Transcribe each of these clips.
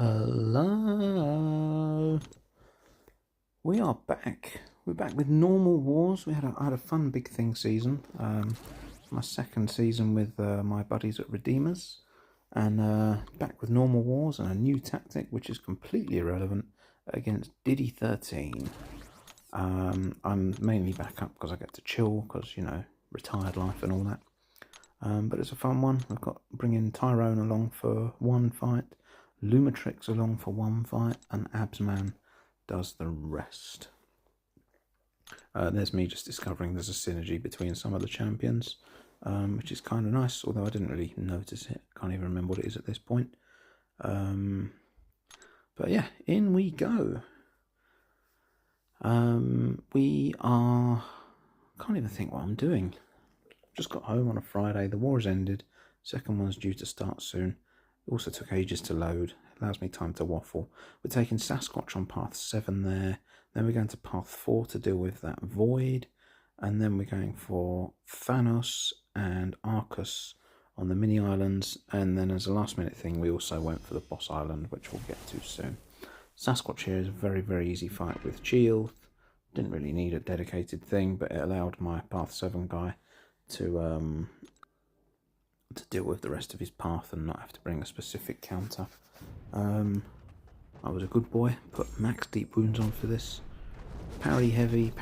Hello. We are back. We're back with normal wars. I had a fun Big Thing season. My second season with my buddies at Redeemers, and back with normal wars and a new tactic which is completely irrelevant against DD13. I'm mainly back up because I get to chill because retired life and all that. But it's a fun one. We've got bringing Tyrone along for one fight, Lumatrix along for one fight, and Absman does the rest. There's me just discovering there's a synergy between some of the champions, which is kind of nice, although I didn't really notice it. Can't even remember what it is at this point. But yeah, in we go. We are... can't even think what I'm doing. Just got home on a Friday. The war has ended. Second one's due to start soon. It also took ages to load. Allows me time to waffle. We're taking Sasquatch on path 7 there. Then we're going to path 4 to deal with that void. And then we're going for Thanos and Arkus on the mini islands. And then as a last minute thing, we also went for the boss island, which we'll get to soon. Sasquatch here is a very, very easy fight with Cheeilth. Didn't really need a dedicated thing, but it allowed my path 7 guy to deal with the rest of his path and not have to bring a specific counter. I was a good boy, put max deep wounds on for this. Parry heavy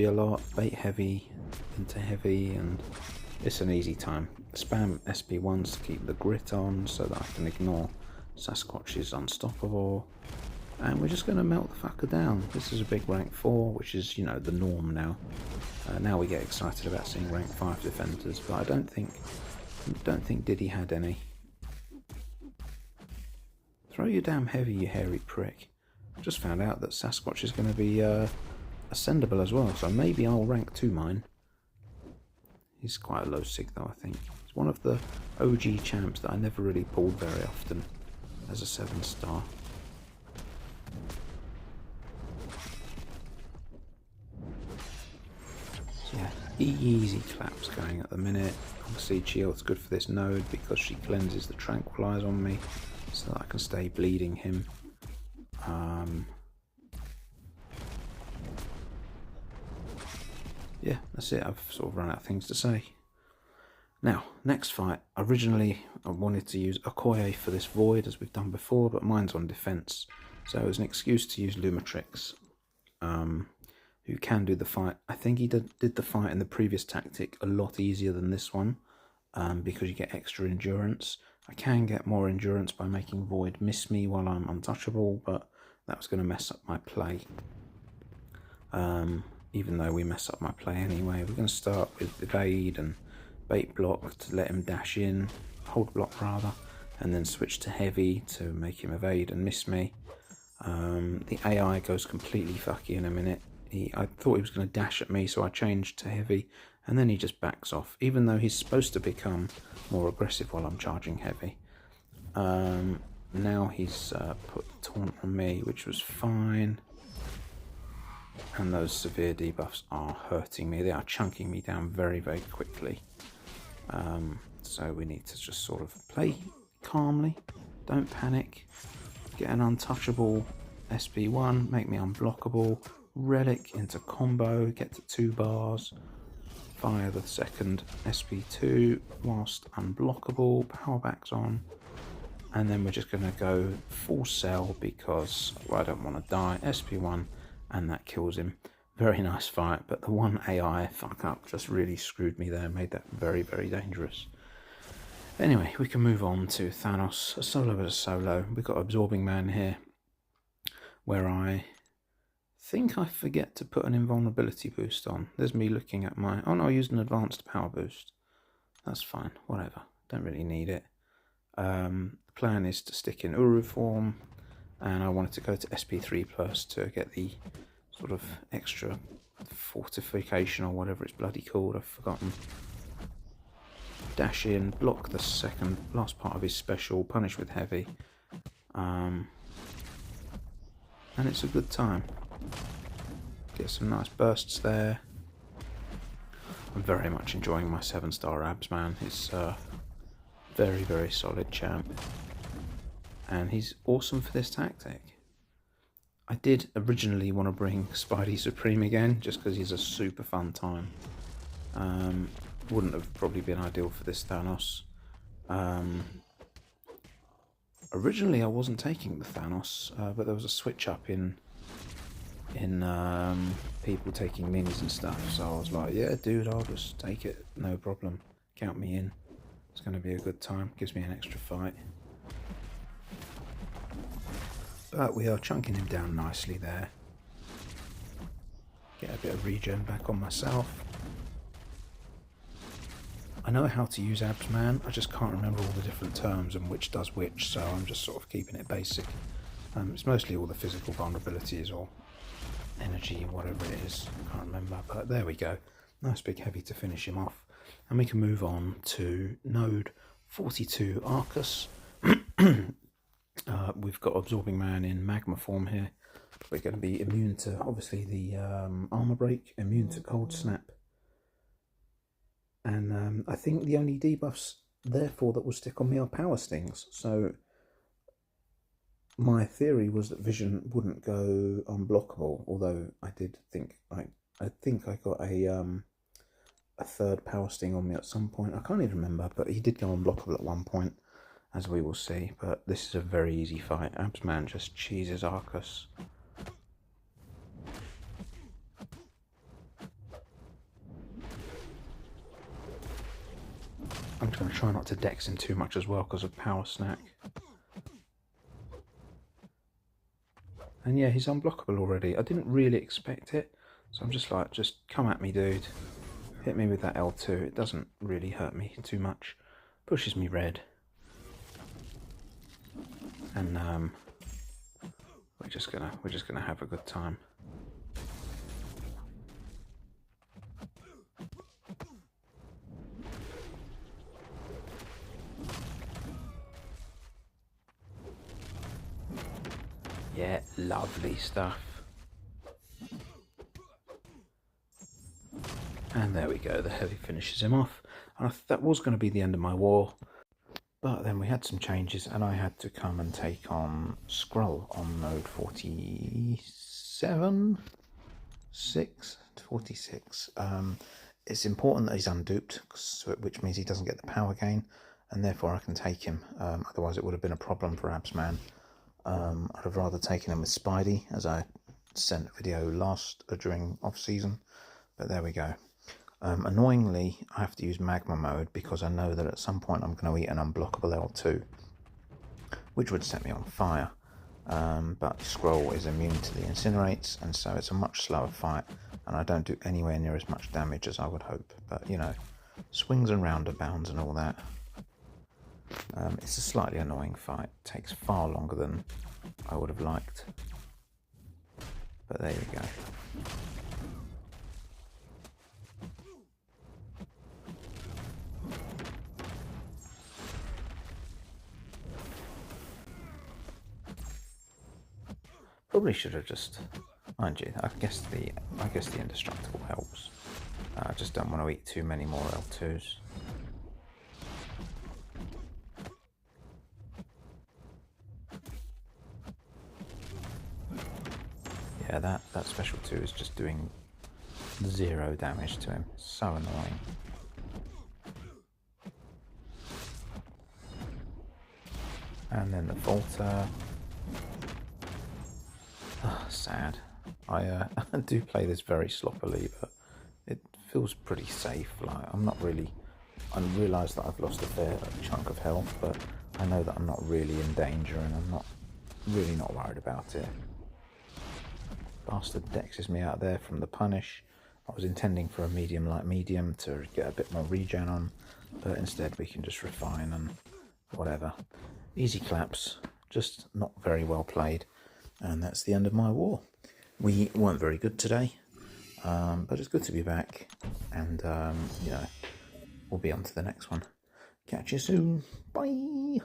a lot, bait heavy into heavy, and it's an easy time. Spam Sp2's to keep the grit on so that I can ignore Sasquatch's unstoppable. And we're just going to melt the fucker down. This is a big rank 4, which is, the norm now. Now we get excited about seeing rank 5 defenders, but I don't think Diddy had any. Throw your damn heavy, you hairy prick. I just found out that Sasquatch is going to be ascendable as well, so maybe I'll rank 2 mine. He's quite a low sig though, I think. He's one of the OG champs that I never really pulled very often as a 7-star. Yeah, easy claps going at the minute. Obviously Cheeilth's good for this node because she cleanses the tranquilize on me so that I can stay bleeding him. Yeah, that's it. I've sort of run out of things to say. Now, next fight. Originally I wanted to use Okoye for this void as we've done before, but mine's on defense. So it was an excuse to use Lumatrix. Who can do the fight. I think he did the fight in the previous tactic a lot easier than this one, because you get extra endurance. I can get more endurance by making Void miss me while I'm untouchable, but that was going to mess up my play. Even though we mess up my play anyway, we're going to start with evade and bait block to let him dash in, hold block rather, and then switch to heavy to make him evade and miss me. The AI goes completely fucky in a minute. I thought he was going to dash at me, so I changed to heavy, and then he just backs off, even though he's supposed to become more aggressive while I'm charging heavy. Now he's put taunt on me, which was fine, and those severe debuffs are hurting me. They are chunking me down very, very quickly. So we need to just sort of play calmly, don't panic, get an untouchable Sp2, make me unblockable, relic into combo, get to 2 bars, fire the second Sp2 whilst unblockable, power backs on, and then we're just going to go full sell because I don't want to die. Sp2, and that kills him. Very nice fight, but the one AI fuck up just really screwed me there, made that very, very dangerous. Anyway, we can move on to Thanos. A solo is a solo. We've got Absorbing Man here, where I think I forget to put an invulnerability boost on. There's me looking at my... oh no, I used an advanced power boost. That's fine, whatever. Don't really need it. The plan is to stick in Uru form, and I wanted to go to Sp3 plus to get the sort of extra fortification or whatever it's bloody called, I've forgotten. Dash in, block the last part of his special, punish with heavy. And it's a good time. Get some nice bursts there. I'm very much enjoying my 7-star Abs, man. It's very, very solid champ. and he's awesome for this tactic. I did originally want to bring Spidey Supreme again, just because he's a super fun time. Wouldn't have probably been ideal for this Thanos. Originally I wasn't taking the Thanos, but there was a switch up in people taking minis and stuff, so I was like, yeah dude, I'll just take it, no problem, count me in, it's going to be a good time, gives me an extra fight. But we are chunking him down nicely there. Get a bit of regen back on myself. I know how to use Abs Man, I just can't remember all the different terms and which does which, so I'm just sort of keeping it basic. It's mostly all the physical vulnerabilities or energy, whatever it is, I can't remember, but there we go. Nice big heavy to finish him off. And we can move on to node 42 Arkus. We've got Absorbing Man in magma form here. We're going to be immune to, obviously, the armor break, immune to cold snap. And I think the only debuffs, therefore, that will stick on me are power stings. So my theory was that vision wouldn't go unblockable, although I did think I got a third power sting on me at some point. I can't even remember, but he did go unblockable at one point, as we will see. But this is a very easy fight. Abs Man just cheeses Arkus. I'm just going to try not to dex him too much as well because of power snack. And yeah, he's unblockable already. I didn't really expect it, so I'm just like, just come at me, dude. Hit me with that L2. It doesn't really hurt me too much. Pushes me red. And we're just gonna have a good time. Yeah, lovely stuff. And there we go, the heavy finishes him off. And that was going to be the end of my war, but then we had some changes and I had to come and take on Skrull on node 47? 46. It's important that he's unduped, which means he doesn't get the power gain, and therefore I can take him. Otherwise it would have been a problem for Abs Man. I'd have rather taken him with Spidey, as I sent a video during off-season, but there we go. Annoyingly, I have to use magma mode because I know that at some point I'm going to eat an unblockable L2, which would set me on fire. But Skrull is immune to the incinerates, and so it's a much slower fight, and I don't do anywhere near as much damage as I would hope. But, you know, swings and roundabouts and all that. It's a slightly annoying fight. It takes far longer than I would have liked. But there you go. Probably should have just, mind you, I guess the indestructible helps. I just don't want to eat too many more L2s. Yeah, that special 2 is just doing 0 damage to him. It's so annoying. And then the Volta. Oh, sad. I do play this very sloppily, but it feels pretty safe. Like I realise that I've lost a fair chunk of health, but I know that I'm not really in danger, and I'm not worried about it. Bastard dexes me out there from the punish. I was intending for a medium light medium to get a bit more regen on, but instead we can just refine and whatever. Easy claps, just not very well played. And that's the end of my war. We weren't very good today, but it's good to be back. And, you know, we'll be on to the next one. Catch you soon. Bye.